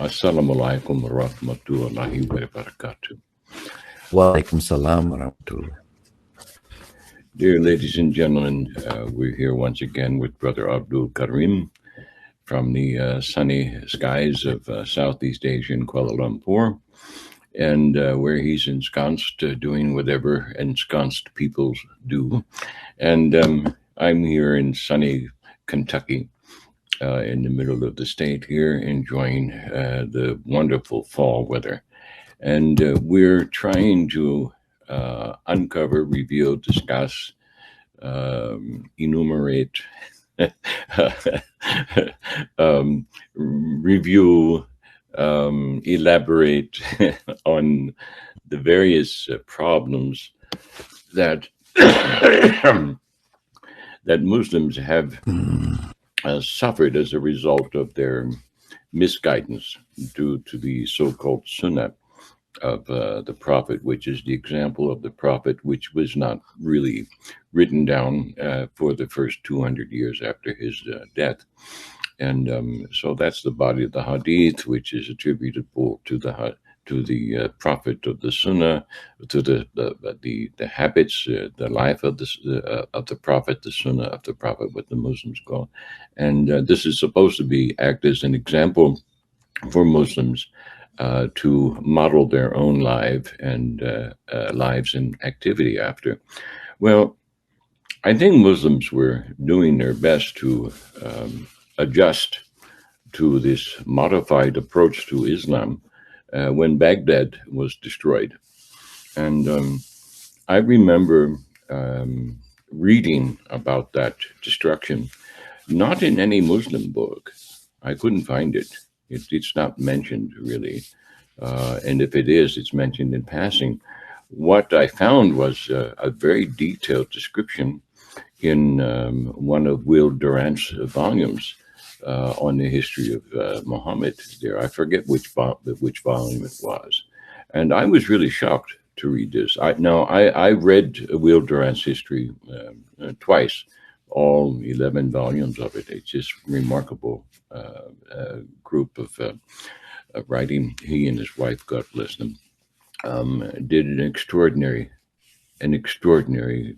Assalamu alaikum wa rahmatullahi wa barakatuh. Wa alaikum salam wa rahmatullah. Dear ladies and gentlemen, we're here once again with Brother Abdul Karim from the sunny skies of Southeast Asia in Kuala Lumpur, and where he's ensconced doing whatever ensconced people do. And I'm here in sunny Kentucky, in the middle of the state here, enjoying the wonderful fall weather. And we're trying to uncover, reveal, discuss, enumerate, review, elaborate on the various problems that that Muslims have suffered as a result of their misguidance due to the so-called Sunnah of the Prophet, which is the example of the Prophet, which was not really written down for the first 200 years after his death. And so that's the body of the Hadith, which is attributable to the Prophet of the Sunnah, to the habits, the life of the Prophet, the Sunnah of the Prophet, what the Muslims call. And this is supposed to act as an example for Muslims to model their own lives and activity after. Well, I think Muslims were doing their best to adjust to this modified approach to Islam when Baghdad was destroyed. And I remember reading about that destruction, not in any Muslim book. I couldn't find it. It's not mentioned, really. And if it is, it's mentioned in passing. What I found was a very detailed description in one of Will Durant's volumes on the history of Muhammad there. I forget which volume it was. And I was really shocked to read this. I read Will Durant's history twice, all 11 volumes of it. It's just remarkable group of writing. He and his wife, God bless them, did an extraordinary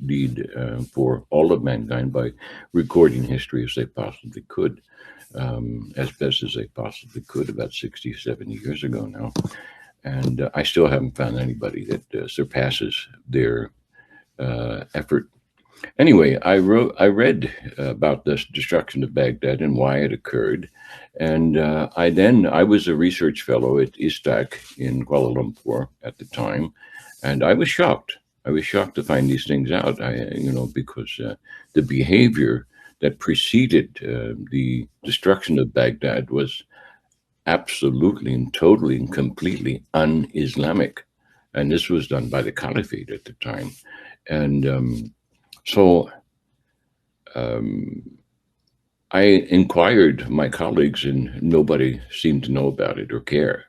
deed for all of mankind by recording history as they possibly could, as best as they possibly could, about 60, 70 years ago now. And I still haven't found anybody that surpasses their effort. Anyway, I read about this destruction of Baghdad and why it occurred. And I was a research fellow at ISTAC in Kuala Lumpur at the time. And I was shocked. I was shocked to find these things out, because the behavior that preceded the destruction of Baghdad was absolutely and totally and completely un-Islamic. And this was done by the Caliphate at the time. And so I inquired my colleagues, and nobody seemed to know about it or care.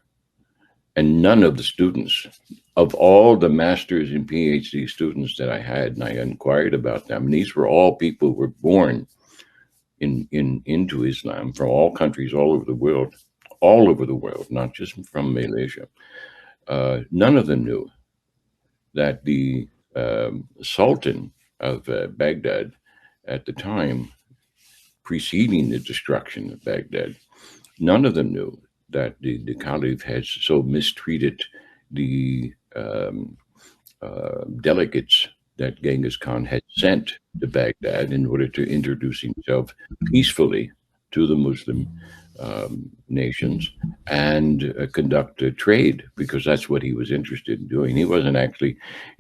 And none of the students, of all the master's and PhD students that I had, and I inquired about them, and these were all people who were born into Islam from all countries all over the world, not just from Malaysia. None of them knew that the Sultan of Baghdad at the time preceding the destruction of Baghdad, none of them knew that the Caliph had so mistreated the delegates that Genghis Khan had sent to Baghdad in order to introduce himself peacefully to the Muslim nations and conduct a trade, because that's what he was interested in doing. He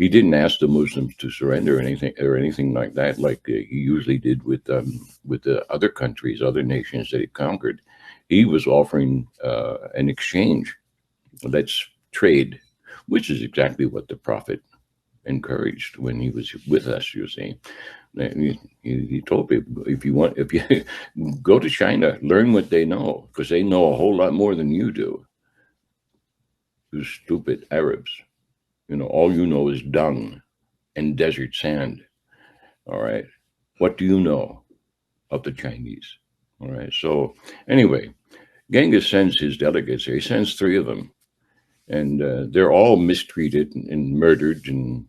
didn't ask the Muslims to surrender or anything like that, like he usually did with the other countries, other nations that he conquered. He was offering an exchange. Let's trade, which is exactly what the Prophet encouraged when he was with us, you see. He told people, if you go to China, learn what they know, because they know a whole lot more than you do. You stupid Arabs. All you know is dung and desert sand. All right. What do you know of the Chinese? All right. So anyway, Genghis sends his delegates there. He sends 3 of them, and they're all mistreated and murdered, and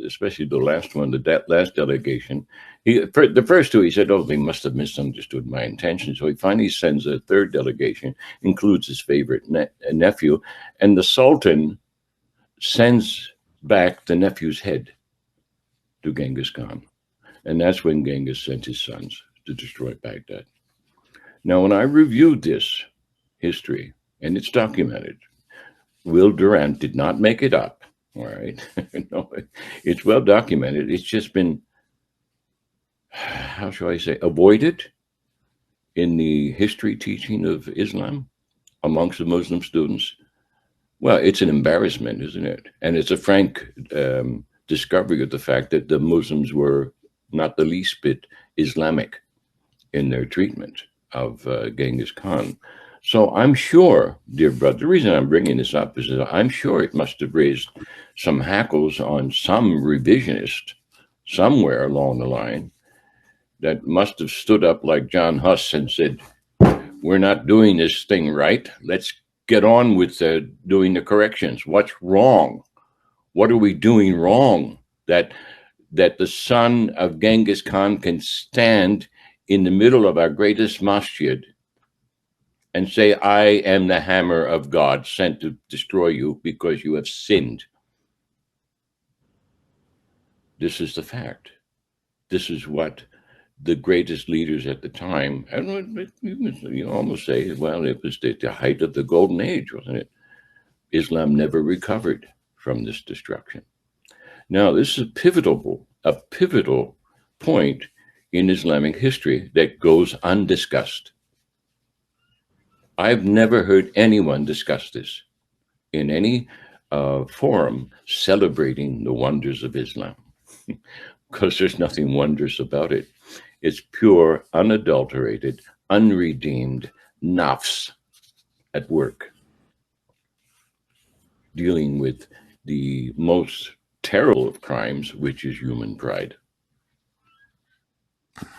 especially the last one, the last delegation. The first 2, he said, oh, they must have misunderstood my intention. So he finally sends a 3rd delegation, includes his favorite nephew, and the Sultan sends back the nephew's head to Genghis Khan. And that's when Genghis sent his sons to destroy Baghdad. Now, when I reviewed this history, and it's documented, Will Durant did not make it up, all right? No, it's well documented. It's just been, how shall I say, avoided in the history teaching of Islam amongst the Muslim students. Well, it's an embarrassment, isn't it? And it's a frank discovery of the fact that the Muslims were not the least bit Islamic in their treatment of Genghis Khan. So I'm sure, dear brother, the reason I'm bringing this up is that I'm sure it must have raised some hackles on some revisionist somewhere along the line that must have stood up like John Huss and said, we're not doing this thing right. Let's get on with doing the corrections. What's wrong? What are we doing wrong that the son of Genghis Khan can stand in the middle of our greatest masjid and say, I am the hammer of God sent to destroy you because you have sinned? This is the fact. This is what the greatest leaders at the time, and you almost say, well, it was the height of the golden age, wasn't it? Islam never recovered from this destruction. Now, this is a pivotal point in Islamic history that goes undiscussed. I've never heard anyone discuss this in any forum celebrating the wonders of Islam, because there's nothing wondrous about it. It's pure, unadulterated, unredeemed nafs at work, dealing with the most terrible of crimes, which is human pride.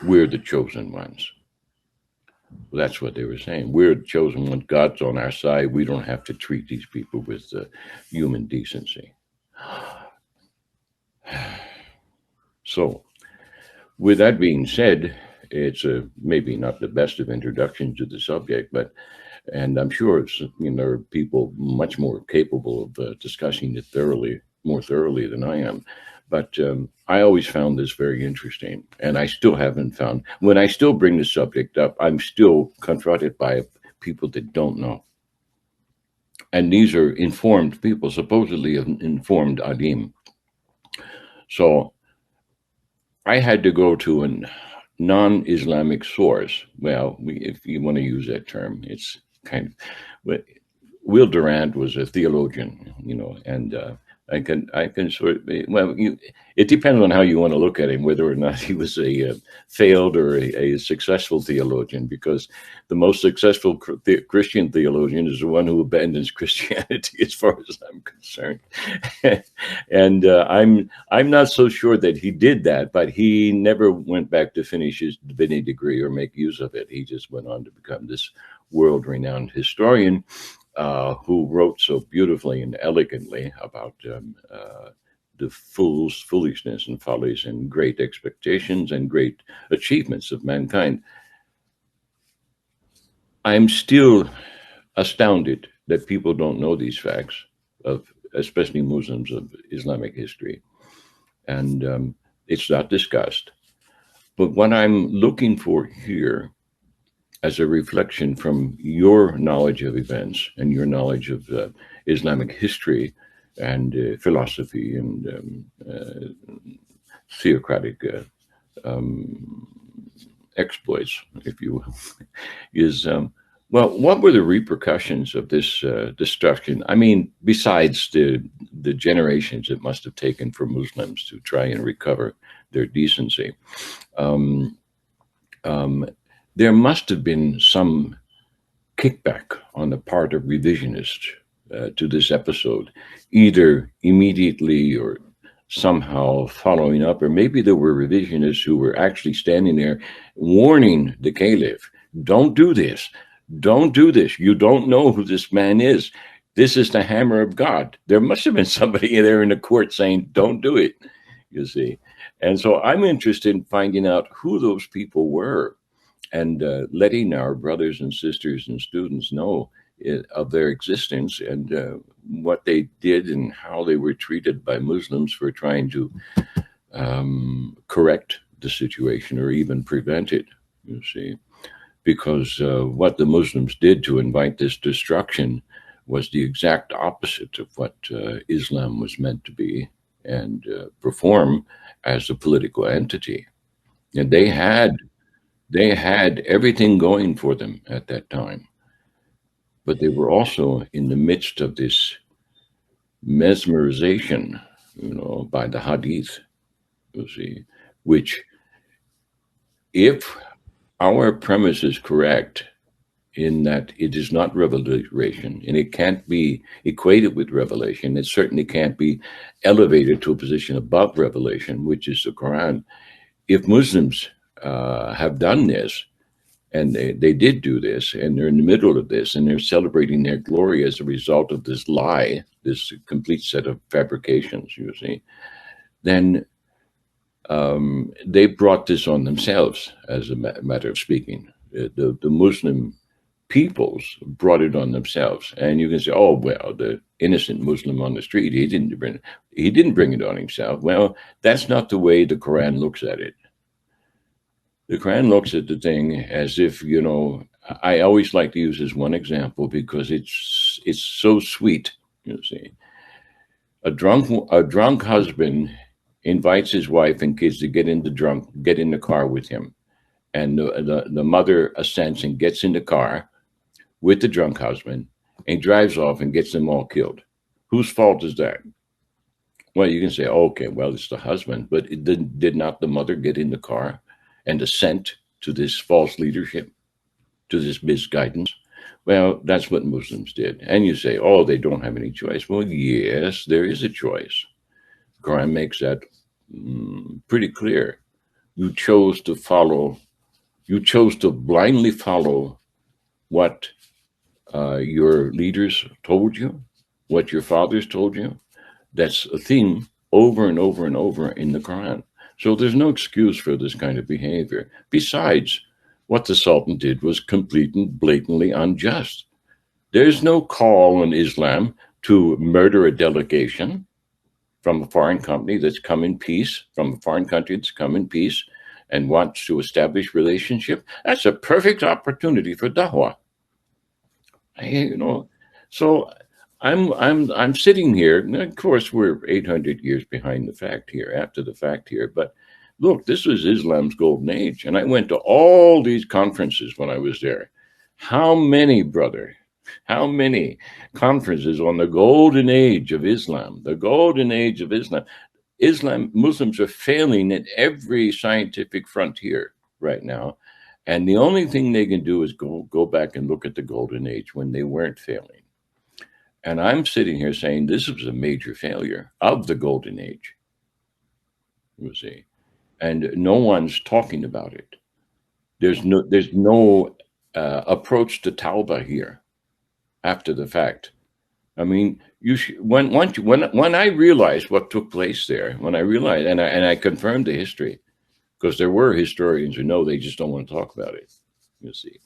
We're the chosen ones. Well, that's what they were saying. We're the chosen ones. God's on our side. We don't have to treat these people with human decency. So, with that being said, it's maybe not the best of introduction to the subject, and I'm sure there are people much more capable of discussing it more thoroughly than I am. But I always found this very interesting, and I still haven't found, when I still bring the subject up, I'm still confronted by people that don't know. And these are informed people, supposedly informed adim. So I had to go to a non-Islamic source. Well, if you want to use that term, it's kind of, Will Durant was a theologian, and I can sort of, it depends on how you want to look at him, whether or not he was a failed or a successful theologian, because the most successful Christian theologian is the one who abandons Christianity, as far as I'm concerned. And I'm not so sure that he did that, but he never went back to finish his divinity degree or make use of it. He just went on to become this world-renowned historian, who wrote so beautifully and elegantly about the foolishness and follies and great expectations and great achievements of mankind. I'm still astounded that people don't know these facts, especially Muslims, of Islamic history. And it's not discussed. But what I'm looking for here, as a reflection from your knowledge of events and your knowledge of Islamic history and philosophy and theocratic exploits, if you will, is, well, what were the repercussions of this destruction? I mean, besides the generations it must have taken for Muslims to try and recover their decency, there must have been some kickback on the part of revisionists to this episode, either immediately or somehow following up, or maybe there were revisionists who were actually standing there warning the caliph, don't do this. Don't do this. You don't know who this man is. This is the hammer of God. There must have been somebody there in the court saying, don't do it, you see. And so I'm interested in finding out who those people were and letting our brothers and sisters and students know of their existence and what they did and how they were treated by Muslims for trying to correct the situation or even prevent it, you see. Because what the Muslims did to invite this destruction was the exact opposite of what Islam was meant to be and perform as a political entity. And they had everything going for them at that time. But they were also in the midst of this mesmerization, by the Hadith, you see, which, if our premise is correct in that it is not revelation and it can't be equated with revelation, it certainly can't be elevated to a position above revelation, which is the Quran. If Muslims have done this, and they did do this, and they're in the middle of this, and they're celebrating their glory as a result of this lie, this complete set of fabrications, you see, then they brought this on themselves, as a matter of speaking. The Muslim peoples brought it on themselves. And you can say, oh, well, the innocent Muslim on the street, he didn't bring it on himself. Well, that's not the way the Quran looks at it. The Quran looks at the thing as if, I always like to use this one example because it's so sweet, you see. A drunk husband invites his wife and kids to get in the car with him. And the mother assents and gets in the car with the drunk husband and drives off and gets them all killed. Whose fault is that? Well, you can say, okay, well, it's the husband, but did not the mother get in the car and assent to this false leadership, to this misguidance? Well, that's what Muslims did. And you say, oh, they don't have any choice. Well, yes, there is a choice. Quran makes that pretty clear. You chose to blindly follow what your leaders told you, what your fathers told you. That's a theme over and over and over in the Quran. So there's no excuse for this kind of behavior. Besides, what the Sultan did was complete and blatantly unjust. There's no call in Islam to murder a delegation from a foreign country that's come in peace, and wants to establish relationship. That's a perfect opportunity for dawah. So I'm sitting here, and of course we're 800 years behind the fact here, after the fact here, but look, this was Islam's golden age, and I went to all these conferences when I was there. How many conferences on the golden age of Islam, Muslims are failing at every scientific frontier right now. And the only thing they can do is go back and look at the golden age when they weren't failing. And I'm sitting here saying this was a major failure of the golden age, you see. And no one's talking about it. There's no approach to tauba here after the fact. I mean, when I realized what took place there, and I confirmed the history, because there were historians who know, they just don't want to talk about it, you see.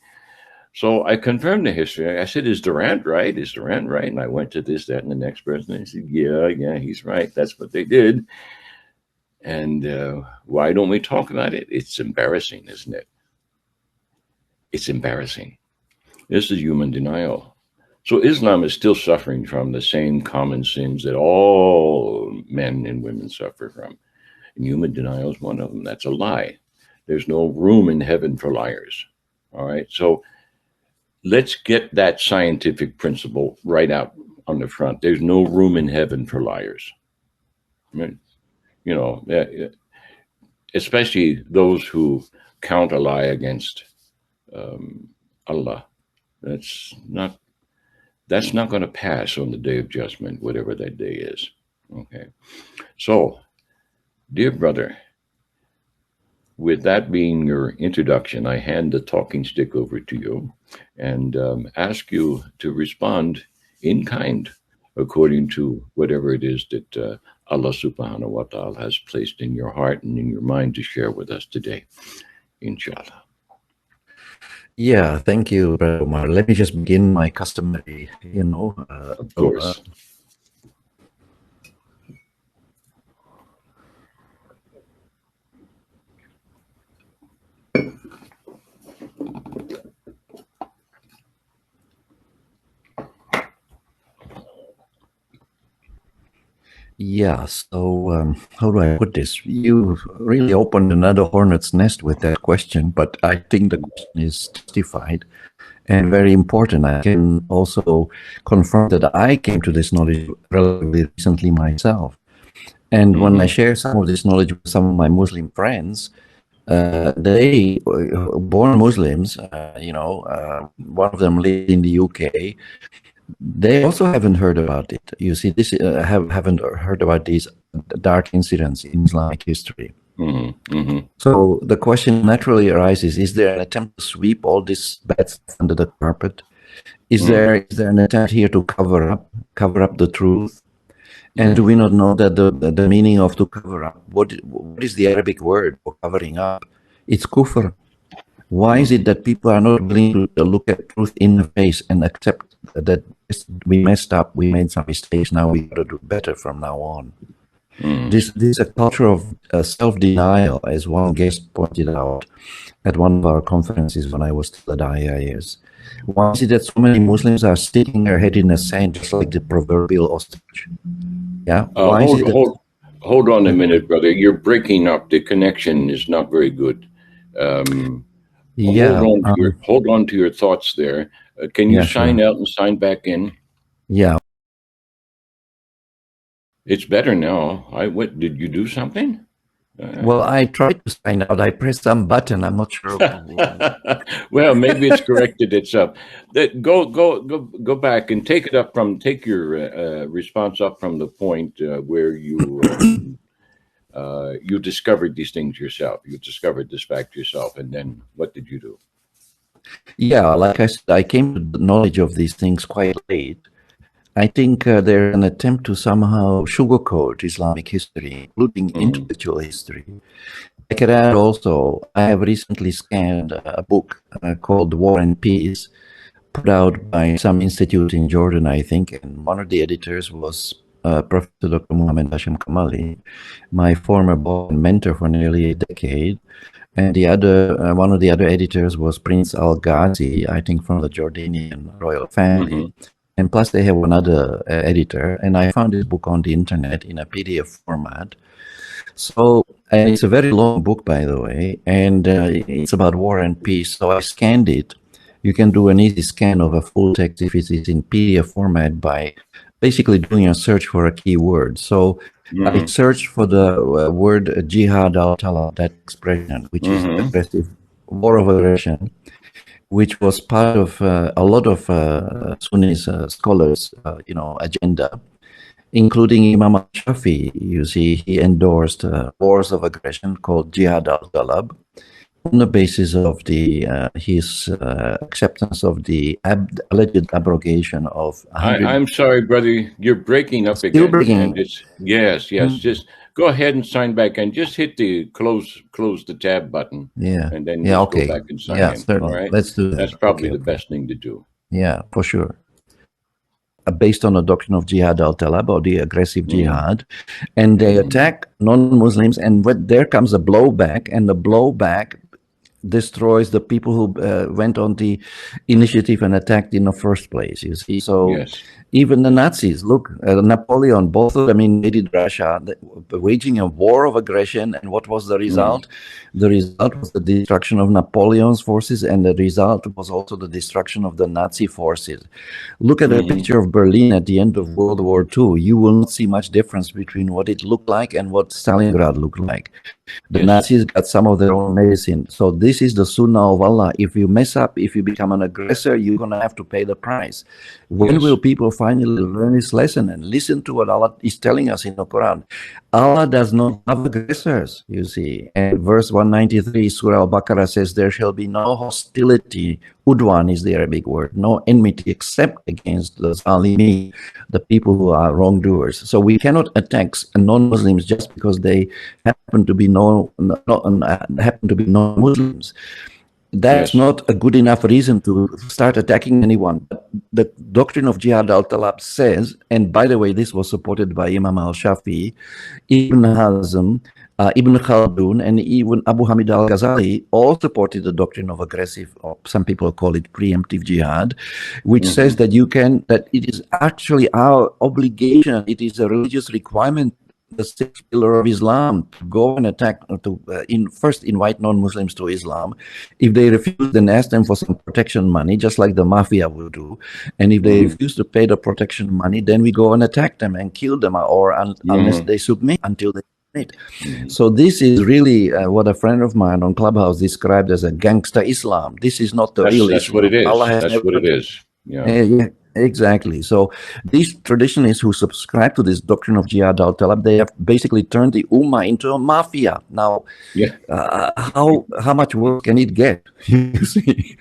So I confirmed the history. I said, is Durant right? And I went to this, that, and the next person. And I said, yeah, he's right. That's what they did. And why don't we talk about it? It's embarrassing, isn't it? It's embarrassing. This is human denial. So Islam is still suffering from the same common sins that all men and women suffer from. And human denial is one of them. That's a lie. There's no room in heaven for liars. All right. So let's get that scientific principle right out on the front. There's no room in heaven for liars. I mean, especially those who count a lie against Allah. That's not going to pass on the day of judgment, whatever that day is. Okay. So, dear brother, with that being your introduction, I hand the talking stick over to you and ask you to respond in kind according to whatever it is that Allah subhanahu wa ta'ala has placed in your heart and in your mind to share with us today, inshallah. Yeah, thank you, Brother Omar. Let me just begin my customary, Of course. Yeah, so how do I put this? You really opened another hornet's nest with that question, but I think the question is justified and very important. I can also confirm that I came to this knowledge relatively recently myself. And when I share some of this knowledge with some of my Muslim friends, they born Muslims, one of them lived in the UK. They also haven't heard about it. You see, this haven't heard about these dark incidents in Islamic history. So the question naturally arises: is there an attempt to sweep all this bad stuff under the carpet? Is there an attempt here to cover up the truth? And do we not know that the meaning of to cover up? What is the Arabic word for covering up? It's kufr. Why is it that people are not willing to look at truth in the face and accept that we messed up, we made some mistakes, now we got to do better from now on? This is a culture of self-denial, as one guest pointed out at one of our conferences when I was still at IIS. Why is it that so many Muslims are sticking their head in the sand just like the proverbial ostrich? Yeah. Hold on a minute, brother. You're breaking up. The connection is not very good. Hold on to your thoughts there. Can you sign out and sign back in? Yeah. It's better now. Did you do something? Well, I tried to sign out. I pressed some button. I'm not sure. Well, maybe it's corrected itself. Go back and take your response up from the point where you you discovered these things yourself. You discovered this fact yourself, and then what did you do? Yeah, like I said, I came to the knowledge of these things quite late. I think there's an attempt to somehow sugarcoat Islamic history, including intellectual history. I could add also, I have recently scanned a book called War and Peace, put out by some institute in Jordan, I think, and one of the editors was Professor Dr. Muhammad Hashim Kamali, my former boss and mentor for nearly a decade. And the other, one of the other editors was Prince Al-Ghazi, I think from the Jordanian royal family. And plus they have another editor, and I found this book on the internet in a PDF format. So, and it's a very long book, by the way, and it's about war and peace. So I scanned it. You can do an easy scan of a full text if it is in PDF format by basically doing a search for a keyword. So I searched for the word jihad al-talab, that expression, which is aggressive war of aggression, which was part of a lot of Sunni scholars, agenda, including Imam al-Shafi. You see, he endorsed wars of aggression called jihad al-talab on the basis of his acceptance of the alleged abrogation of. I'm sorry, brother, you're breaking up again. Still breaking. Yes. Just go ahead and sign back and just hit the close the tab button. Yeah. And then go back and sign in. Certainly. All right. Let's do that. That's probably the best thing to do. Yeah, for sure. Based on the doctrine of jihad al-talab, or the aggressive jihad, and they attack non-Muslims, and there comes a blowback, and the blowback destroys the people who went on the initiative and attacked in the first place, you see. So even the Nazis, look, Napoleon, both of them invaded Russia, waging a war of aggression, and what was the result? The result was the destruction of Napoleon's forces, and the result was also the destruction of the Nazi forces. Look at a picture of Berlin at the end of World War II. You will not see much difference between what it looked like and what Stalingrad looked like. The Nazis got some of their own medicine. So this this is the sunnah of Allah. If you mess up, if you become an aggressor, you're going to have to pay the price. When will people finally learn this lesson and listen to what Allah is telling us in the Quran? Allah does not love aggressors, you see. And verse 193, Surah Al-Baqarah says, there shall be no hostility. Udwan is the Arabic word. No enmity except against the zalimi, the people who are wrongdoers. So we cannot attack non-Muslims just because they happen to be non-Muslims. That's not a good enough reason to start attacking anyone. The doctrine of Jihad al-Talab says, and by the way, this was supported by Imam al-Shafi'i, Ibn Hazm, Ibn Khaldun, and even Abu Hamid al-Ghazali all supported the doctrine of aggressive, or some people call it preemptive jihad, which says that that it is actually our obligation, it is a religious requirement, the sixth pillar of Islam, to go and attack, first invite non-Muslims to Islam. If they refuse, then ask them for some protection money, just like the mafia will do. And if they refuse to pay the protection money, then we go and attack them and kill them, or unless they submit, until they submit. So this is really what a friend of mine on Clubhouse described as a gangster Islam. This is not the real Islam. That's what it is. That's what it is. Yeah. Exactly. So these traditionalists who subscribe to this doctrine of Jihad al-Talab, they have basically turned the Ummah into a mafia. Now, how much worse can it get? You see,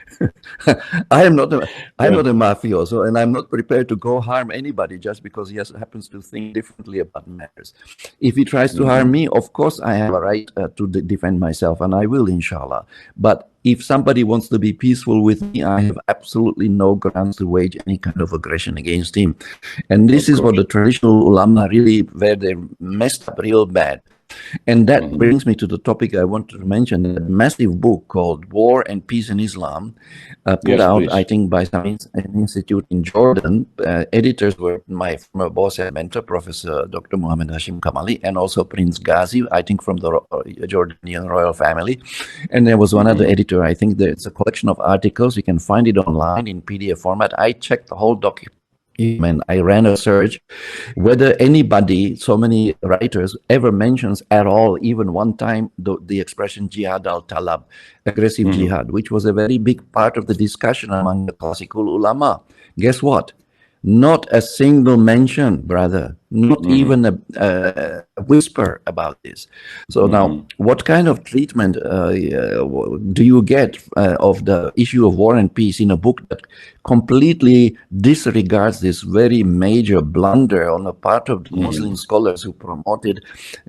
I am not a mafioso, and I'm not prepared to go harm anybody just because he happens to think differently about matters. If he tries to harm me, of course I have a right to defend myself, and I will, inshallah. But if somebody wants to be peaceful with me, I have absolutely no grounds to wage any kind of aggression against him. And this is what the traditional ulama really, where they messed up real bad. And that brings me to the topic I wanted to mention, a massive book called War and Peace in Islam, put out, I think, by some institute in Jordan. Editors were my former boss and mentor, Professor Dr. Muhammad Hashim Kamali, and also Prince Ghazi, I think, from the Jordanian royal family. And there was one other editor. I think it's a collection of articles. You can find it online in PDF format. I checked the whole document. And I ran a search whether anybody, so many writers, ever mentions at all, even one time, the expression jihad al-talab, aggressive jihad, which was a very big part of the discussion among the classical ulama. Guess what? Not a single mention, brother. Not even a whisper about this. So now, what kind of treatment do you get of the issue of war and peace in a book that completely disregards this very major blunder on the part of the Muslim scholars who promoted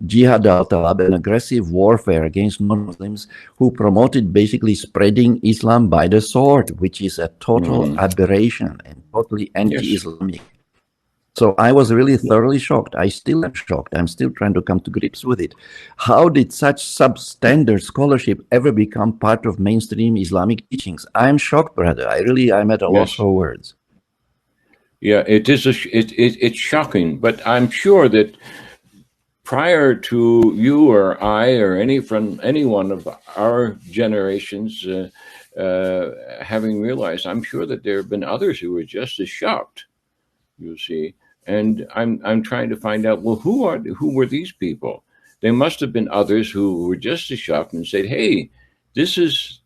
jihad al-talab, an aggressive warfare against non-Muslims, who promoted basically spreading Islam by the sword, which is a total aberration and totally anti-Islamic. So I was really thoroughly shocked. I still am shocked. I'm still trying to come to grips with it. How did such substandard scholarship ever become part of mainstream Islamic teachings? I'm shocked, brother. I'm at a loss for words. Yeah, it is. It's shocking, but I'm sure that prior to you or I or any one of our generations having realized, I'm sure that there have been others who were just as shocked. You see, and I'm trying to find out, well, who were these people? There must have been others who were just as shocked and said, "Hey, this is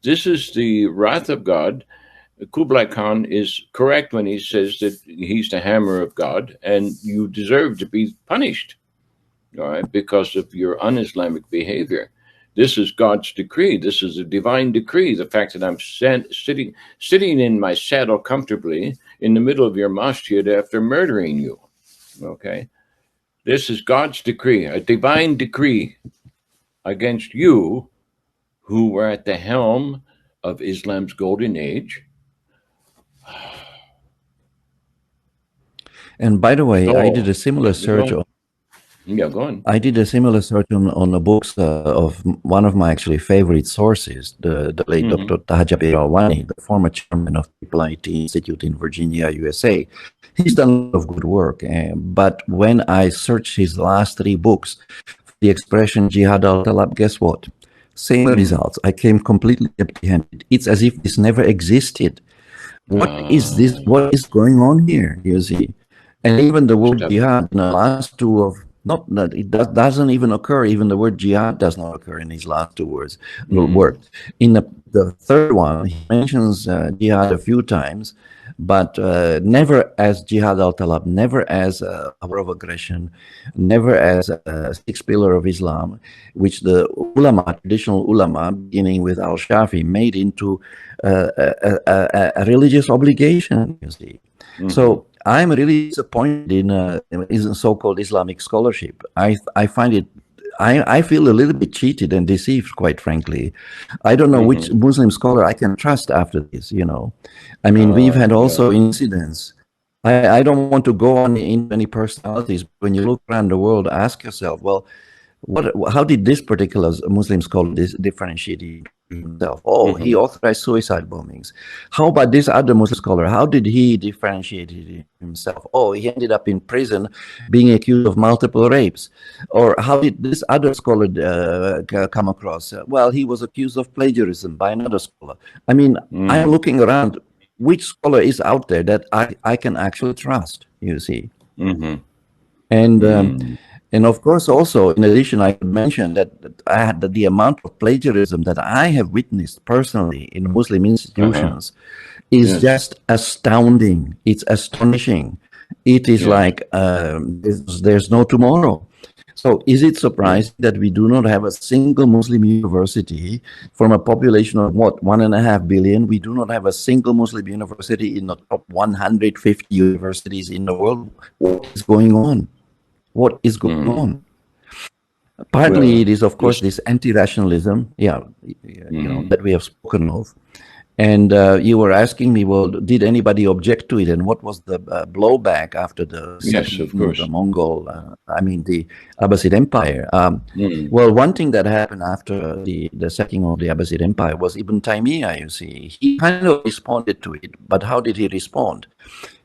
the wrath of God. Kublai Khan is correct when he says that he's the hammer of God, and you deserve to be punished, all right, because of your un-Islamic behavior. This is God's decree. This is a divine decree. The fact that I'm sitting in my saddle comfortably in the middle of your masjid after murdering you. Okay. This is God's decree, a divine decree against you who were at the helm of Islam's golden age." And by the way, I did a similar search. Go on. I did a similar search on the books of one of my actually favorite sources, the late Dr. Tahajab Al-Wani, the former chairman of People IT Institute in Virginia, USA. He's done a lot of good work. But when I searched his last 3 books, the expression Jihad al-Talab, guess what? Same results. I came completely empty-handed. It's as if this never existed. What is this? What is going on here? You see? And even the word jihad in the last 2 of Not that it doesn't even occur. Even the word jihad does not occur in his last two words. In the third one, he mentions jihad a few times, but never as jihad al-talab, never as a power of aggression, never as a sixth pillar of Islam, which the ulama, traditional ulama, beginning with al-Shafi, made into a religious obligation, you see. So I'm really disappointed in so-called Islamic scholarship. I find it, I feel a little bit cheated and deceived, quite frankly. I don't know which Muslim scholar I can trust after this, you know. I mean, we've had also incidents. I don't want to go on into any personalities. When you look around the world, ask yourself, well, how did this particular Muslim scholar differentiate himself? Oh, he authorized suicide bombings. How about this other Muslim scholar? How did he differentiate himself? Oh, he ended up in prison being accused of multiple rapes. Or how did this other scholar come across? Well, he was accused of plagiarism by another scholar. I mean, I'm looking around. Which scholar is out there that I can actually trust, you see? And of course, also, in addition, I could mention that the amount of plagiarism that I have witnessed personally in Muslim institutions is just astounding. It's astonishing. It is like there's no tomorrow. So is it surprising that we do not have a single Muslim university from a population of what, 1.5 billion? We do not have a single Muslim university in the top 150 universities in the world. What is going on? What is going on? Partly it is, of course, this anti-rationalism, you know, that we have spoken of. And you were asking me, well, did anybody object to it? And what was the blowback after the the Mongol, the Abbasid Empire? Well, one thing that happened after the sacking of the Abbasid Empire was Ibn Taymiyyah, you see. He kind of responded to it, but how did he respond?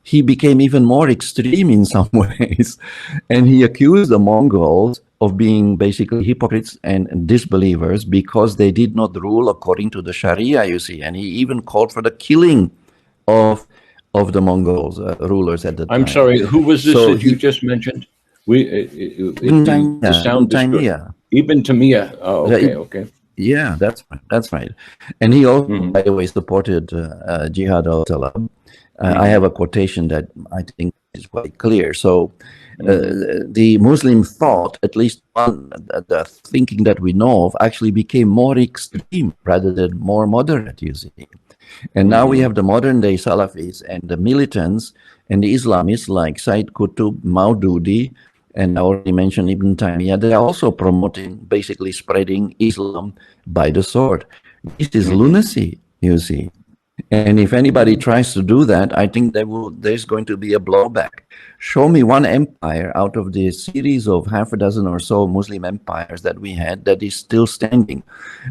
He became even more extreme in some ways, and he accused the Mongols of being basically hypocrites and disbelievers because they did not rule according to the Sharia, you see. And he even called for the killing of the Mongols rulers at the time. I'm sorry, who was this that you just mentioned? Ibn Taymiyyah. Ibn Taymiyyah. Oh, okay. Yeah, that's right. And he also, by the way, supported Jihad al-Talab. I have a quotation that I think is quite clear. So the Muslim thought, at least the thinking that we know of, actually became more extreme rather than more moderate, you see. And now we have the modern day Salafis and the militants and the Islamists like Said Qutb, Maududi, and I already mentioned Ibn Taymiyyah. They are also promoting, basically spreading Islam by the sword. This is lunacy, you see. And if anybody tries to do that, I think there's going to be a blowback. Show me one empire out of the series of half a dozen or so Muslim empires that we had that is still standing.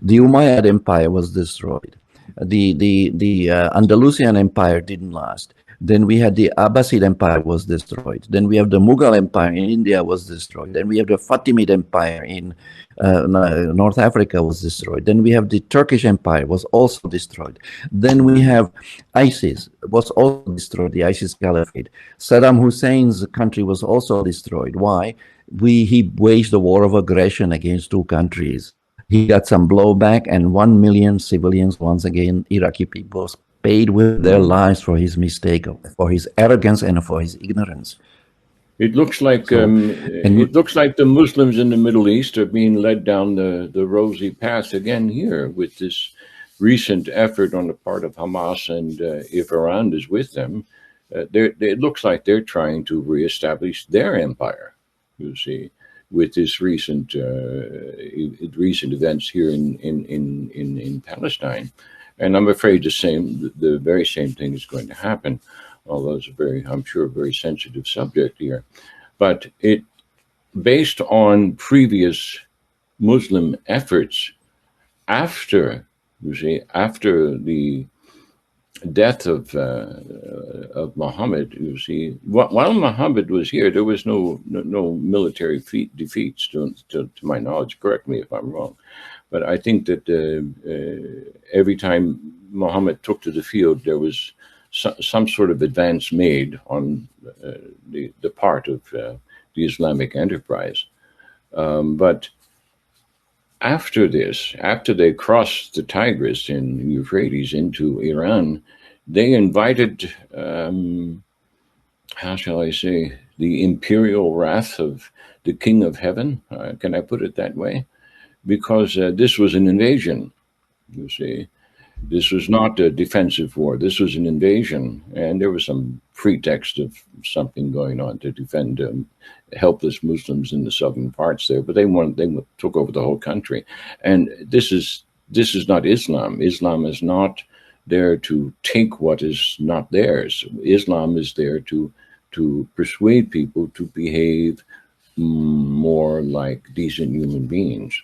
The Umayyad Empire was destroyed. The Andalusian Empire didn't last. Then we had the Abbasid Empire was destroyed. Then we have the Mughal Empire in India was destroyed. Then we have the Fatimid Empire in North Africa was destroyed. Then we have the Turkish Empire was also destroyed. Then we have ISIS was also destroyed, the ISIS Caliphate. Saddam Hussein's country was also destroyed. Why? He waged a war of aggression against two countries. He got some blowback, and 1 million civilians, once again, Iraqi people, paid with their lives for his mistake, for his arrogance, and for his ignorance. It looks like it looks like the Muslims in the Middle East are being led down the rosy path again here with this recent effort on the part of Hamas, and if Iran is with them, it looks like they're trying to reestablish their empire. You see, with this recent events here in Palestine. And I'm afraid the very same thing is going to happen, although it's I'm sure, a very sensitive subject here. But based on previous Muslim efforts after the death of Muhammad, you see, while Muhammad was here, there was no military defeats, to my knowledge. Correct me if I'm wrong. But I think that every time Muhammad took to the field, there was some sort of advance made on the part of the Islamic enterprise. But after this, after they crossed the Tigris and Euphrates into Iran, they invited, how shall I say, the imperial wrath of the King of Heaven. Can I put it that way? Because this was an invasion, you see. This was not a defensive war. This was an invasion, and there was some pretext of something going on to defend helpless Muslims in the southern parts there. But they took over the whole country, and this is not Islam. Islam is not there to take what is not theirs. Islam is there to persuade people to behave more like decent human beings.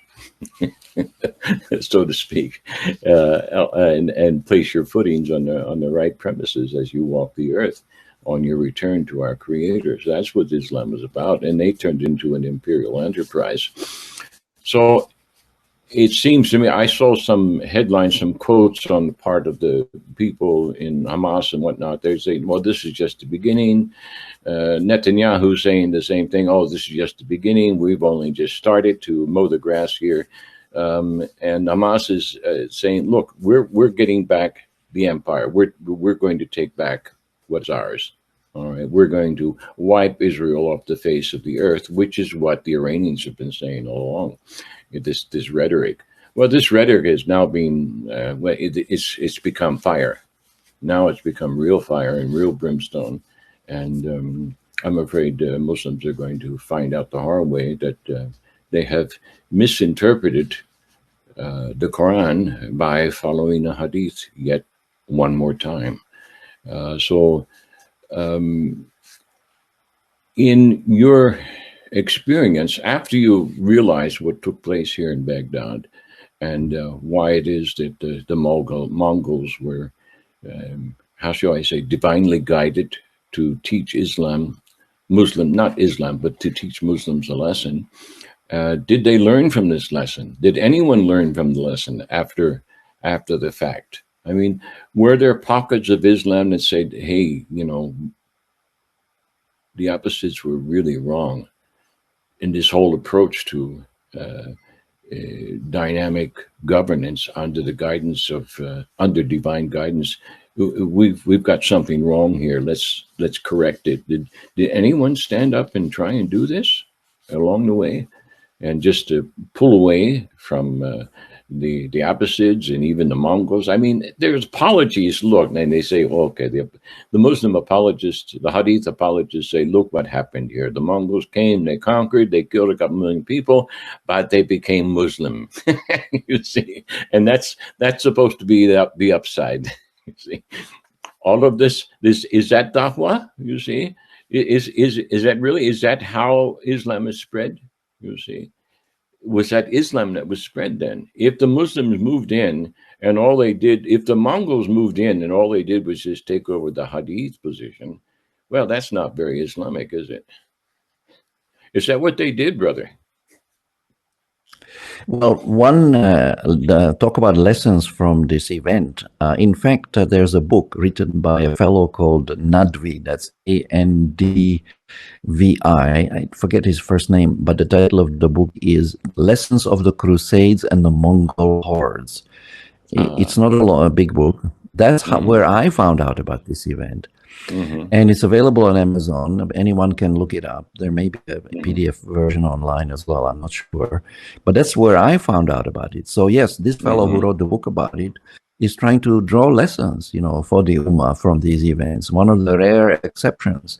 So to speak, and place your footings on the right premises as you walk the earth on your return to our creators. That's what Islam is about, and they turned into an imperial enterprise. So it seems to me, I saw some headlines, some quotes on the part of the people in Hamas and whatnot. They're saying, well, this is just the beginning. Netanyahu saying the same thing. Oh, this is just the beginning. We've only just started to mow the grass here. And Hamas is saying, look, we're getting back the empire. We're going to take back what's ours. All right, we're going to wipe Israel off the face of the earth, which is what the Iranians have been saying all along. This rhetoric. Well, this rhetoric has now been it's become fire. Now it's become real fire and real brimstone, and I'm afraid Muslims are going to find out the hard way that they have misinterpreted the Quran by following the Hadith yet one more time. In your experience, after you realize what took place here in Baghdad and why it is that the Mongols were, how shall I say, divinely guided to teach not Islam, but to teach Muslims a lesson, did they learn from this lesson? Did anyone learn from the lesson after the fact? I mean, were there pockets of Islam that said, hey, the opposites were really wrong in this whole approach to dynamic governance under the guidance of under divine guidance? We've got something wrong here. Let's correct it. Did anyone stand up and try and do this along the way, and just to pull away from the opposites and even the Mongols? I mean, there's apologies. Look, and they say, okay, the Muslim apologists, the Hadith apologists say, look what happened here. The Mongols came, they conquered, they killed a couple million people, but they became Muslim. You see, and that's supposed to be the upside. You see, all of this is that dawah. You see, is that really, is that how Islam is spread? You see. Was that Islam that was spread then? If the Muslims moved in and all they did, if the Mongols moved in and all they did was just take over the Hadith position, well, that's not very Islamic, is it? Is that what they did, brother? Well, talk about lessons from this event. In fact, there's a book written by a fellow called Nadvi, that's Andvi. I forget his first name, but the title of the book is Lessons of the Crusades and the Mongol Hordes. It's not a big book. That's where I found out about this event. Mm-hmm. And it's available on Amazon. Anyone can look it up. There may be a PDF version online as well. I'm not sure. But that's where I found out about it. So yes, this fellow who wrote the book about it is trying to draw lessons, for the Ummah from these events. One of the rare exceptions.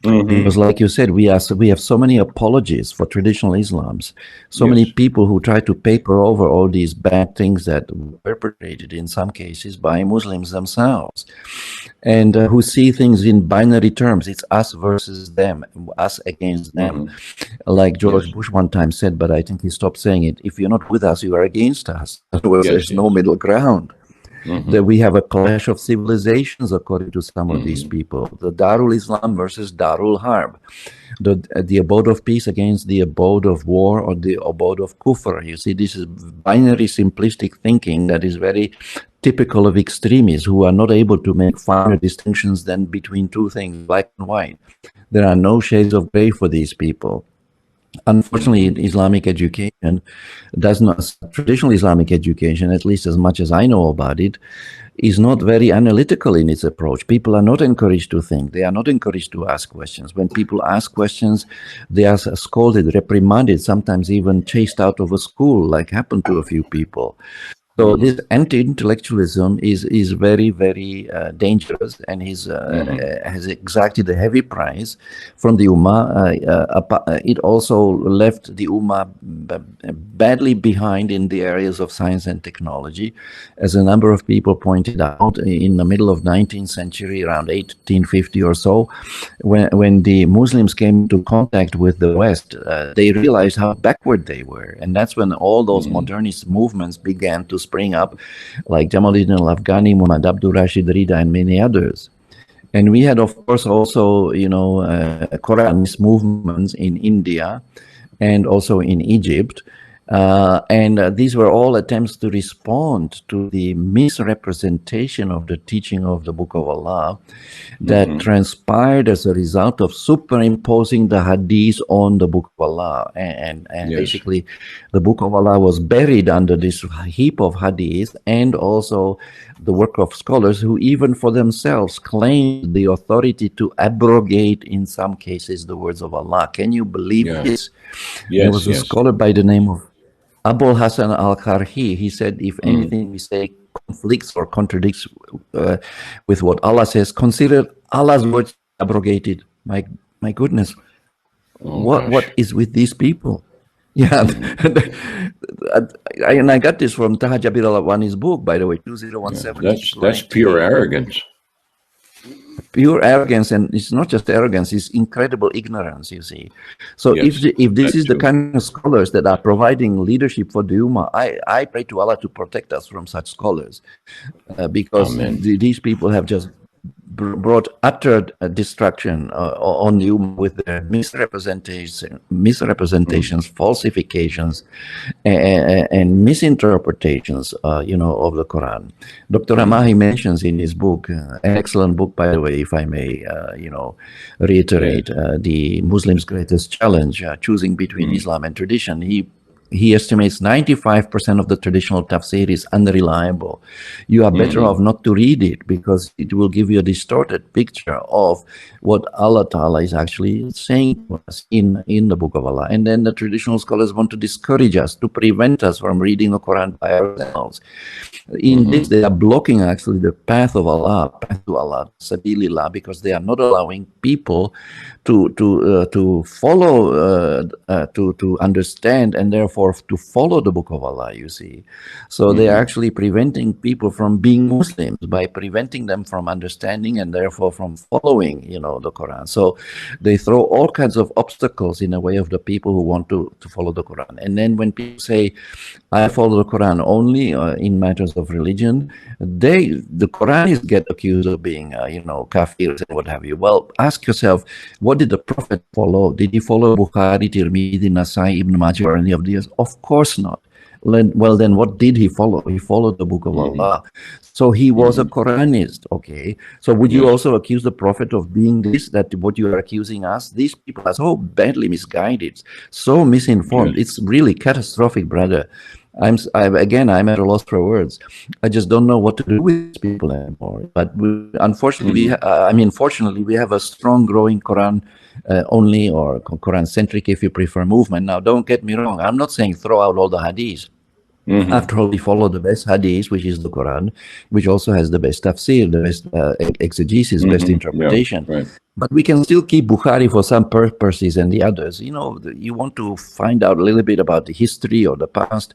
Because like you said, we have so many apologists for traditional Islams, so many people who try to paper over all these bad things that were perpetrated in some cases by Muslims themselves, and who see things in binary terms. It's us versus them, us against them. Like George Bush one time said, but I think he stopped saying it, if you're not with us, you are against us. Otherwise, there's no middle ground. That we have a clash of civilizations, according to some of these people. The Darul Islam versus Darul Harb. The abode of peace against the abode of war or the abode of kufr. You see, this is binary simplistic thinking that is very typical of extremists who are not able to make finer distinctions than between two things, black and white. There are no shades of gray for these people. Unfortunately, Islamic education does not, traditional Islamic education, at least as much as I know about it, is not very analytical in its approach. People are not encouraged to think. They are not encouraged to ask questions. When people ask questions, they are scolded, reprimanded, sometimes even chased out of a school, like happened to a few people. So this anti-intellectualism is very, very dangerous, and has exacted a heavy price from the Ummah. It also left the Ummah badly behind in the areas of science and technology. As a number of people pointed out, in the middle of 19th century, around 1850 or so, when the Muslims came into contact with the West, they realized how backward they were. And that's when all those modernist movements began to spring up, like Jamaluddin al-Afghani, Muhammad Abdul Rashid Rida, and many others. And we had, of course, also, Quranist movements in India and also in Egypt. These were all attempts to respond to the misrepresentation of the teaching of the Book of Allah that transpired as a result of superimposing the Hadith on the Book of Allah. And basically, the Book of Allah was buried under this heap of Hadith, and also the work of scholars who even for themselves claimed the authority to abrogate, in some cases, the words of Allah. Can you believe this? There was a scholar by the name of Abul Hasan al-Karhi. He said, if anything we say conflicts or contradicts with what Allah says, consider Allah's words abrogated. My goodness, what is with these people? Yeah, and I got this from Taha Jabir al-Awani's book, by the way, 2017. That's pure arrogance. Pure arrogance, and it's not just arrogance, it's incredible ignorance, you see. So if this is the kind of scholars that are providing leadership for the Ummah, I pray to Allah to protect us from such scholars, because these people have just brought utter destruction on you with their misrepresentations, falsifications, and misinterpretations, of the Quran. Dr. Amahi mentions in his book, an excellent book, by the way, if I may, reiterate, The Muslim's Greatest Challenge, choosing between Islam and tradition. He estimates 95% of the traditional tafsir is unreliable. You are better off not to read it, because it will give you a distorted picture of what Allah Ta'ala is actually saying to us in the Book of Allah. And then the traditional scholars want to discourage us, to prevent us from reading the Quran by ourselves. In this, they are blocking actually the path of Allah, path to Allah, Sabilillah, because they are not allowing people to follow, to understand, and therefore to follow the Book of Allah, you see. So they are actually preventing people from being Muslims by preventing them from understanding and therefore from following, the Quran. So they throw all kinds of obstacles in the way of the people who want to follow the Quran. And then when people say, I follow the Quran only in matters of religion, the Quranis get accused of being, kafirs and what have you. Well, ask yourself, what did the Prophet follow? Did he follow Bukhari, Tirmidhi, Nasai, Ibn Majah, or any of these? Of course not. Well, then what did he follow? He followed the Book of Allah. So he was a Quranist, okay? So would you also accuse the Prophet of being this, that what you are accusing us? These people are so badly misguided, so misinformed. It's really catastrophic, brother. I'm at a loss for words. I just don't know what to do with these people anymore. But unfortunately, fortunately, we have a strong growing Quran only, or Quran-centric, if you prefer, movement. Now, don't get me wrong. I'm not saying throw out all the hadiths. After all, we follow the best hadith, which is the Quran, which also has the best tafsir, the best exegesis, best interpretation. Yeah, right. But we can still keep Bukhari for some purposes and the others. You want to find out a little bit about the history or the past.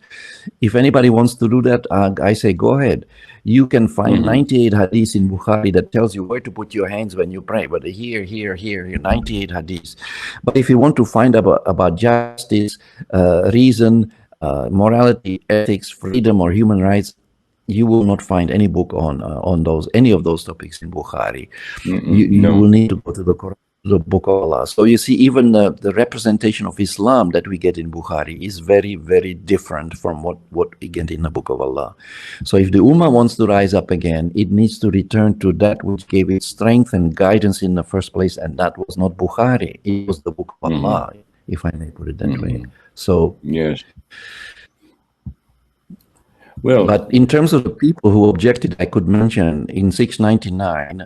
If anybody wants to do that, I say go ahead. You can find 98 hadiths in Bukhari that tells you where to put your hands when you pray. But here, 98 hadiths. But if you want to find about justice, reason, morality, ethics, freedom, or human rights, you will not find any book on any of those topics in Bukhari. You No. will need to go to the Quran, the Book of Allah. So you see, even the representation of Islam that we get in Bukhari is very, very different from what we get in the Book of Allah. So if the Ummah wants to rise up again, it needs to return to that which gave it strength and guidance in the first place, and that was not Bukhari. It was the Book of Allah, if I may put it that way. So yes. Well, but in terms of the people who objected, I could mention in 699,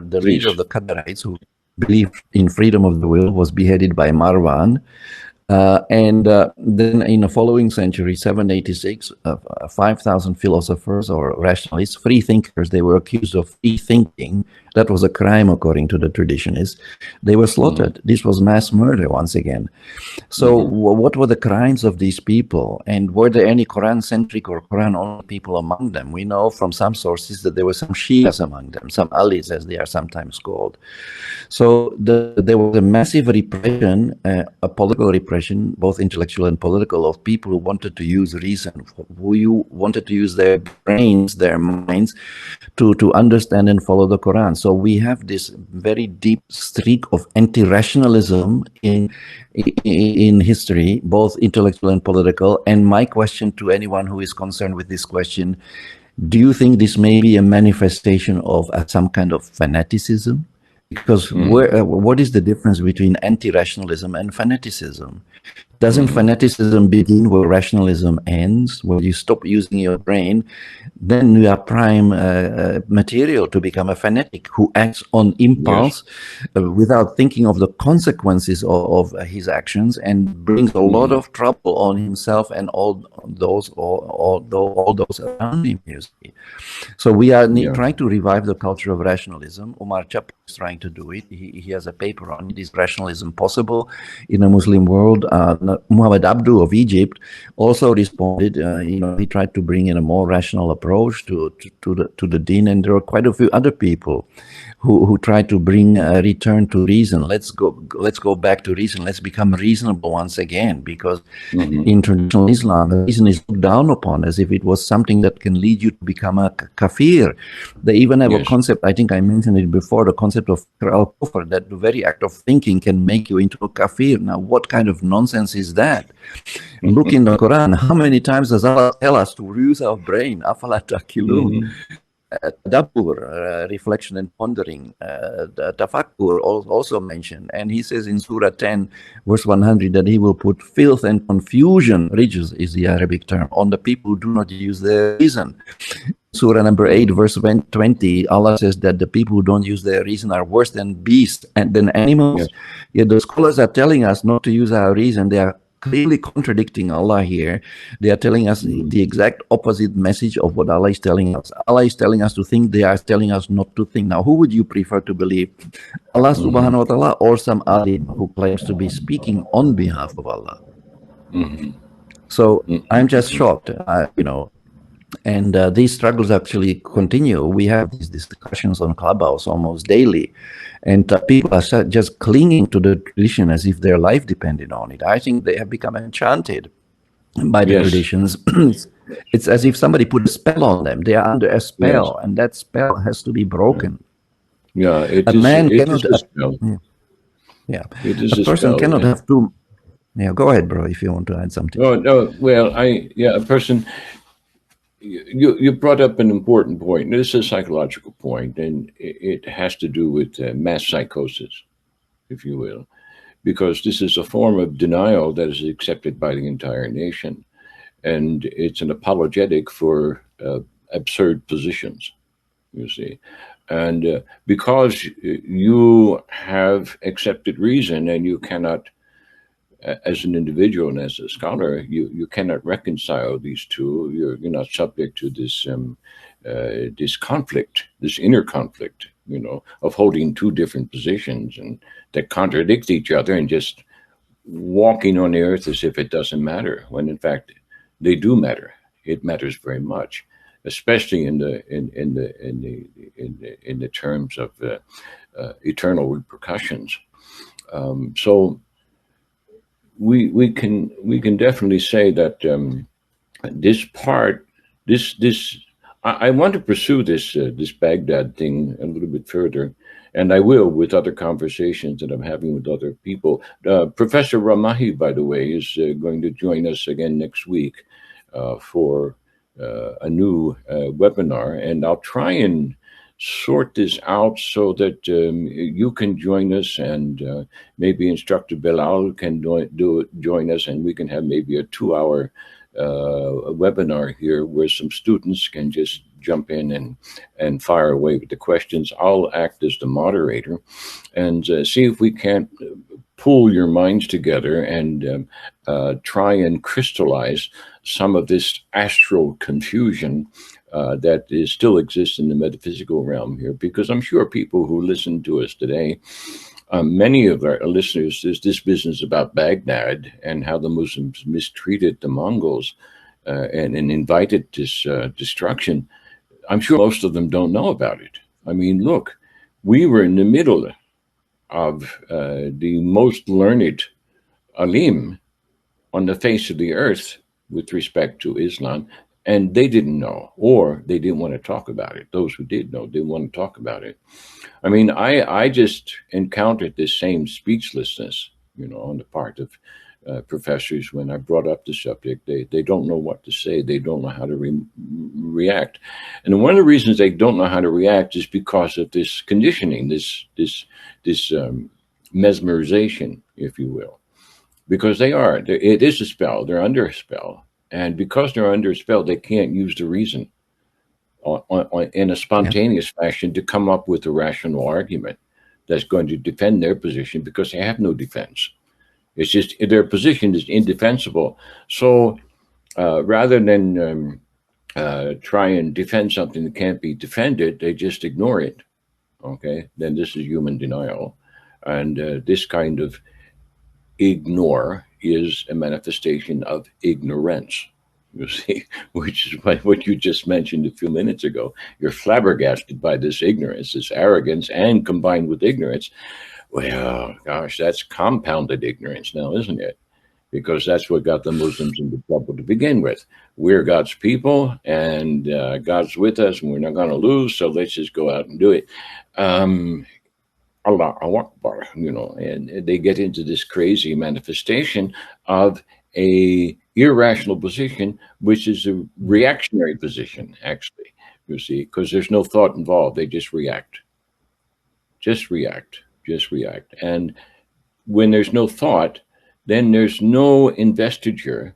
the leader of the Qadarites who believed in freedom of the will was beheaded by Marwan. And then in the following century, 786, 5,000 philosophers or rationalists, free thinkers, they were accused of free thinking. That was a crime according to the traditionists. They were slaughtered. This was mass murder once again. So what were the crimes of these people? And were there any Quran-centric or Quran-only people among them? We know from some sources that there were some Shias among them, some Alis as they are sometimes called. So there was a massive repression, a political repression, both intellectual and political, of people who wanted to use reason, who wanted to use their brains, their minds, to understand and follow the Quran. So we have this very deep streak of anti-rationalism in history, both intellectual and political. And my question to anyone who is concerned with this question, do you think this may be a manifestation of some kind of fanaticism? Because what is the difference between anti-rationalism and fanaticism? Doesn't fanaticism begin where rationalism ends? Where you stop using your brain, then you are prime material to become a fanatic who acts on impulse without thinking of the consequences of his actions, and brings a lot of trouble on himself and all those around him. You see. So we are trying to revive the culture of rationalism. Omar is trying to do it. He has a paper on it. Is rationalism possible in a Muslim world? Muhammad Abdul of Egypt also responded. He tried to bring in a more rational approach to the deen, and there were quite a few other people who tried to bring a return to reason. Let's go back to reason. Let's become reasonable once again, because in traditional Islam, reason is looked down upon as if it was something that can lead you to become a kafir. They even have a concept, I think I mentioned it before, the concept of al-kufr, that the very act of thinking can make you into a kafir. Now, what kind of nonsense is that? Look in the Quran, how many times does Allah tell us to use our brain? Afala ta'qilun. Tadabbur, reflection and pondering, tafakkur also mentioned. And he says in Surah 10, verse 100, that he will put filth and confusion, rijz is the Arabic term, on the people who do not use their reason. Surah number 8, verse 20, Allah says that the people who don't use their reason are worse than beasts and than animals. Yet the scholars are telling us not to use our reason. They are clearly contradicting Allah here. They are telling us the exact opposite message of what Allah is telling us. Allah is telling us to think, they are telling us not to think. Now, who would you prefer to believe? Allah subhanahu wa ta'ala or some alim who claims to be speaking on behalf of Allah? So I'm just shocked, and these struggles actually continue. We have these discussions on Clubhouse almost daily, and people are just clinging to the tradition as if their life depended on it. I think they have become enchanted by the traditions. It's as if somebody put a spell on them. They are under a spell, and that spell has to be broken. A person cannot have two. Yeah, go ahead, bro, if you want to add something. No. Well, a person. You brought up an important point. This is a psychological point, and it has to do with mass psychosis, if you will, because this is a form of denial that is accepted by the entire nation, and it's an apologetic for absurd positions, you see. And because you have accepted reason, and you cannot, as an individual and as a scholar, you cannot reconcile these two. You're not subject to this this conflict, this inner conflict, of holding two different positions and that contradict each other, and just walking on the earth as if it doesn't matter, when in fact they do matter. It matters very much, especially in the terms of eternal repercussions. So. We can definitely say that this I want to pursue this Baghdad thing a little bit further, and I will with other conversations that I'm having with other people. Professor Ramahi, by the way, is going to join us again next week for a new webinar, and I'll try and sort this out so that you can join us, and maybe Instructor Bilal can join us, and we can have maybe a 2-hour webinar here where some students can just jump in and fire away with the questions. I'll act as the moderator and see if we can't pull your minds together and try and crystallize some of this astral confusion that still exists in the metaphysical realm here, because I'm sure people who listen to us today, many of our listeners, there's this business about Baghdad and how the Muslims mistreated the Mongols and invited this destruction. I'm sure most of them don't know about it. I mean, look, we were in the middle of the most learned alim on the face of the earth with respect to Islam, and they didn't know, or they didn't want to talk about it. Those who did know didn't want to talk about it. I mean, I just encountered this same speechlessness, on the part of professors when I brought up the subject. They don't know what to say. They don't know how to react. And one of the reasons they don't know how to react is because of this conditioning, this mesmerization, if you will. Because it is a spell. They're under a spell. And because they're under a spell, they can't use the reason in a spontaneous fashion to come up with a rational argument that's going to defend their position, because they have no defense. It's just their position is indefensible. So rather than try and defend something that can't be defended, they just ignore it. Okay, then this is human denial. And this kind of ignore is a manifestation of ignorance, you see, which is what you just mentioned a few minutes ago. You're flabbergasted by this ignorance, this arrogance, and combined with ignorance. Well, gosh, that's compounded ignorance now, isn't it? Because that's what got the Muslims into trouble to begin with. We're God's people, and God's with us, and we're not going to lose, so let's just go out and do it. Allah Akbar, and they get into this crazy manifestation of a irrational position, which is a reactionary position, actually, you see, because there's no thought involved. They just react. Just react. And when there's no thought, then there's no investiture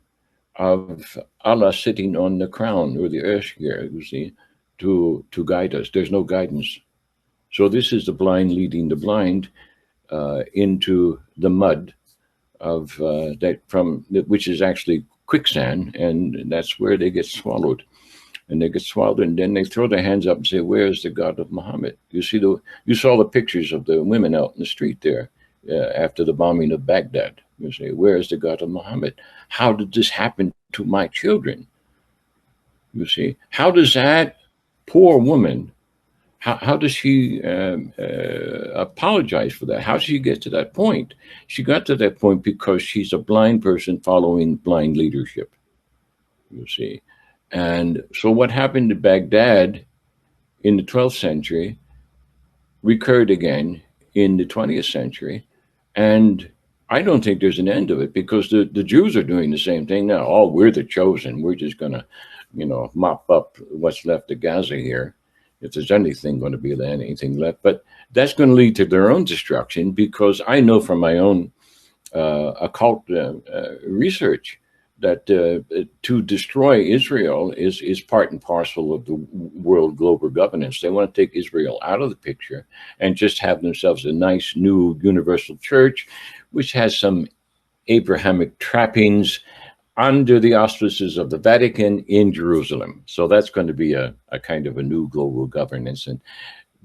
of Allah sitting on the crown or the earth here, you see, to guide us. There's no guidance. So this is the blind leading the blind into the mud of which is actually quicksand, and that's where they get swallowed. And they get swallowed, and then they throw their hands up and say, "Where's the God of Muhammad?" You saw the pictures of the women out in the street there after the bombing of Baghdad. You say, "Where's the God of Muhammad? How did this happen to my children?" You see, how does that poor woman? How does she apologize for that? How does she get to that point? She got to that point because she's a blind person following blind leadership, you see. And so what happened to Baghdad in the 12th century recurred again in the 20th century. And I don't think there's an end of it, because the Jews are doing the same thing now. Oh, we're the chosen. We're just going to, mop up what's left of Gaza here, if there's anything going to be anything left. But that's going to lead to their own destruction, because I know from my own occult research that to destroy Israel is part and parcel of the world global governance. They want to take Israel out of the picture and just have themselves a nice new universal church, which has some Abrahamic trappings under the auspices of the Vatican in Jerusalem. So that's going to be a kind of a new global governance.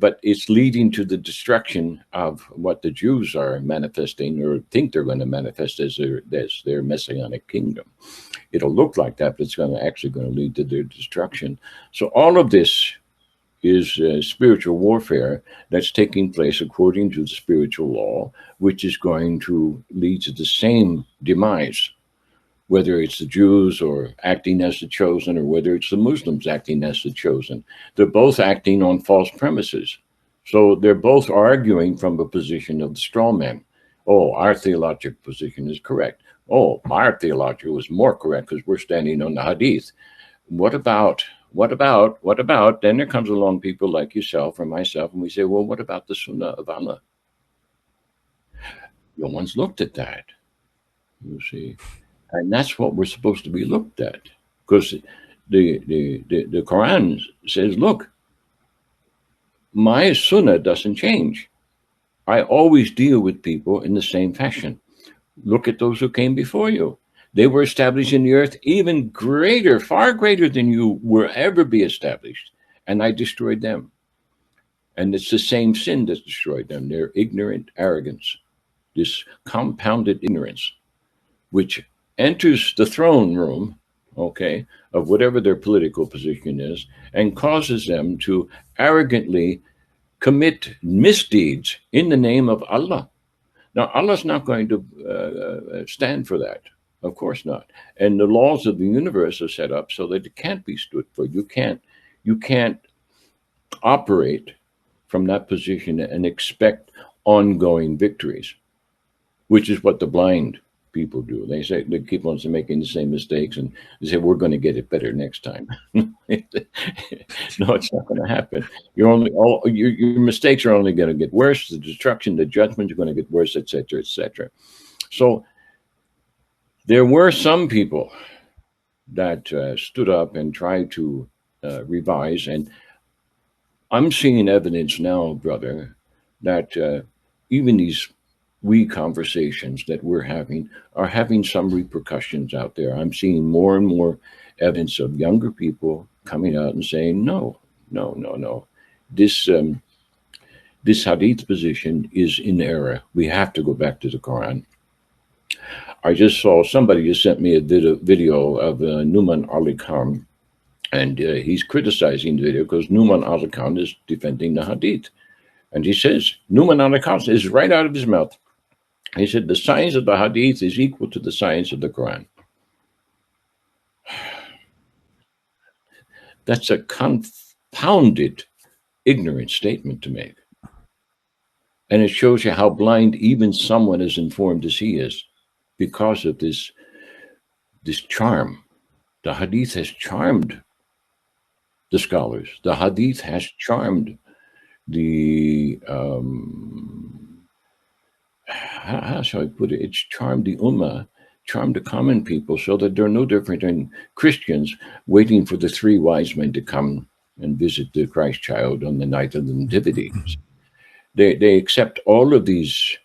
But it's leading to the destruction of what the Jews are manifesting, or think they're going to manifest as their messianic kingdom. It'll look like that, but it's actually going to lead to their destruction. So all of this is spiritual warfare that's taking place according to the spiritual law, which is going to lead to the same demise whether it's the Jews or acting as the chosen, or whether it's the Muslims acting as the chosen. They're both acting on false premises. So they're both arguing from a position of the straw man. Oh, our theological position is correct. Oh, our theological is more correct because we're standing on the Hadith. What about? Then there comes along people like yourself or myself, and we say, well, what about the Sunnah of Allah? No one's looked at that, you see. And that's what we're supposed to be looked at. Because the Quran says, look, my Sunnah doesn't change. I always deal with people in the same fashion. Look at those who came before you. They were established in the earth even greater, far greater than you will ever be established. And I destroyed them. And it's the same sin that destroyed them, their ignorant arrogance, this compounded ignorance, which enters the throne room, okay, of whatever their political position is, and causes them to arrogantly commit misdeeds in the name of Allah. Now, Allah's not going to stand for that. Of course not. And the laws of the universe are set up so that it can't be stood for. You can't operate from that position and expect ongoing victories, which is what the blind people do. They say they keep on making the same mistakes, and they say we're going to get it better next time. No, it's not going to happen. Your mistakes are only going to get worse. The destruction, the judgment are going to get worse, etc., etc. So there were some people that stood up and tried to revise, and I'm seeing evidence now, brother, that even these conversations that we're having are having some repercussions out there. I'm seeing more and more evidence of younger people coming out and saying, no. This Hadith position is in error. We have to go back to the Quran. I just saw somebody just sent me a video of Numan Ali Khan, and he's criticizing the video because Numan Ali Khan is defending the Hadith. And he says, Numan Ali Khan is right out of his mouth. He said, the science of the Hadith is equal to the science of the Quran. That's a confounded, ignorant statement to make. And it shows you how blind even someone as informed as he is because of this charm. The Hadith has charmed the scholars. The Hadith has charmed the how shall I put it? It's charmed the Ummah, charmed the common people, so that they're no different than Christians waiting for the three wise men to come and visit the Christ child on the night of the Nativity. They accept all of these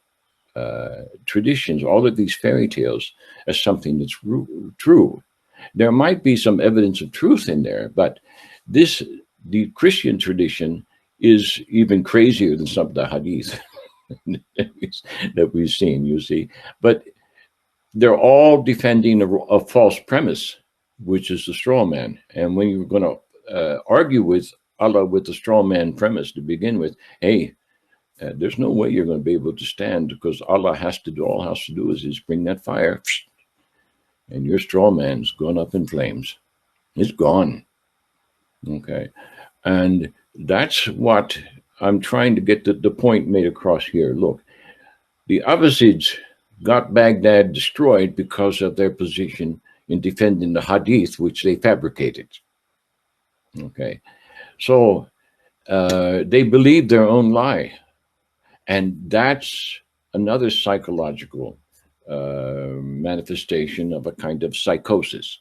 traditions, all of these fairy tales as something that's true. There might be some evidence of truth in there, but the Christian tradition is even crazier than some of the Hadith that we've seen, you see. But they're all defending a false premise, which is the straw man. And when you're going to argue with Allah with the straw man premise to begin with, hey, there's no way you're going to be able to stand, because Allah has to do is bring that fire, and your straw man's gone up in flames. It's gone. Okay. And that's what I'm trying to get the point made across here. Look, the Abbasids got Baghdad destroyed because of their position in defending the Hadith, which they fabricated. Okay. So they believed their own lie. And that's another psychological manifestation of a kind of psychosis,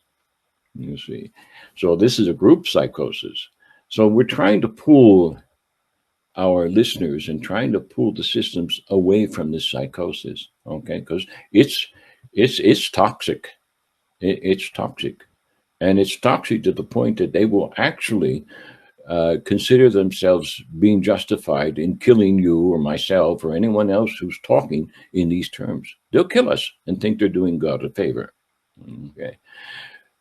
you see. So this is a group psychosis. So we're trying to pull our listeners and trying to pull the systems away from this psychosis, okay? Because it's toxic. It's toxic. And it's toxic to the point that they will actually consider themselves being justified in killing you or myself or anyone else who's talking in these terms. They'll kill us and think they're doing God a favor. Okay,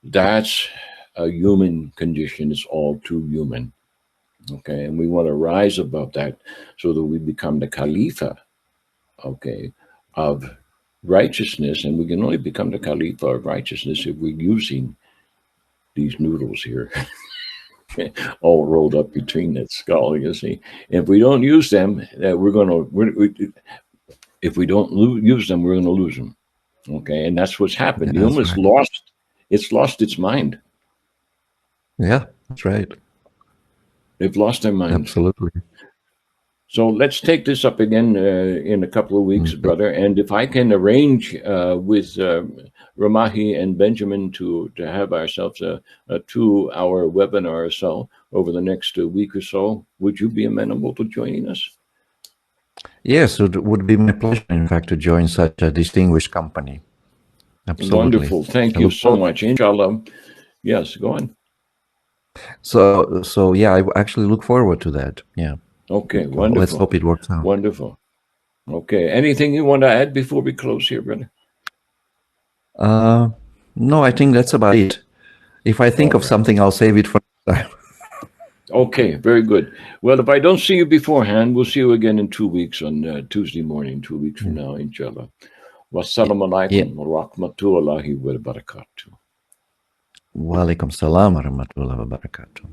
that's a human condition. It's all too human. Okay, and we want to rise above that so that we become the Khalifa, okay, of righteousness, and we can only become the Khalifa of righteousness if we're using these noodles here, all rolled up between that skull. You see, if we don't use them, if we don't use them, we're going to lose them. Okay, and that's what's happened. Yeah, The Ummah's lost. It's lost its mind. Yeah, that's right. They've lost their mind. Absolutely. So let's take this up again in a couple of weeks, brother. And if I can arrange with Ramahi and Benjamin to have ourselves a 2-hour webinar or so over the next week or so, would you be amenable to joining us? Yes, it would be my pleasure, in fact, to join such a distinguished company. Absolutely. Wonderful. Thank you so much. Inshallah. Yes, go on. So yeah, I actually look forward to that. Yeah. Okay, wonderful. Let's hope it works out. Wonderful. Okay, anything you want to add before we close here, brother? No, I think that's about it. If I think of something, I'll save it for next time. Okay, very good. Well, if I don't see you beforehand, we'll see you again in 2 weeks on Tuesday morning, 2 weeks from now, inshallah. Wassalamu alaikum wa rahmatullahi wa barakatuh. Wa alaikum salam wa rahmatullahi wa barakatuh.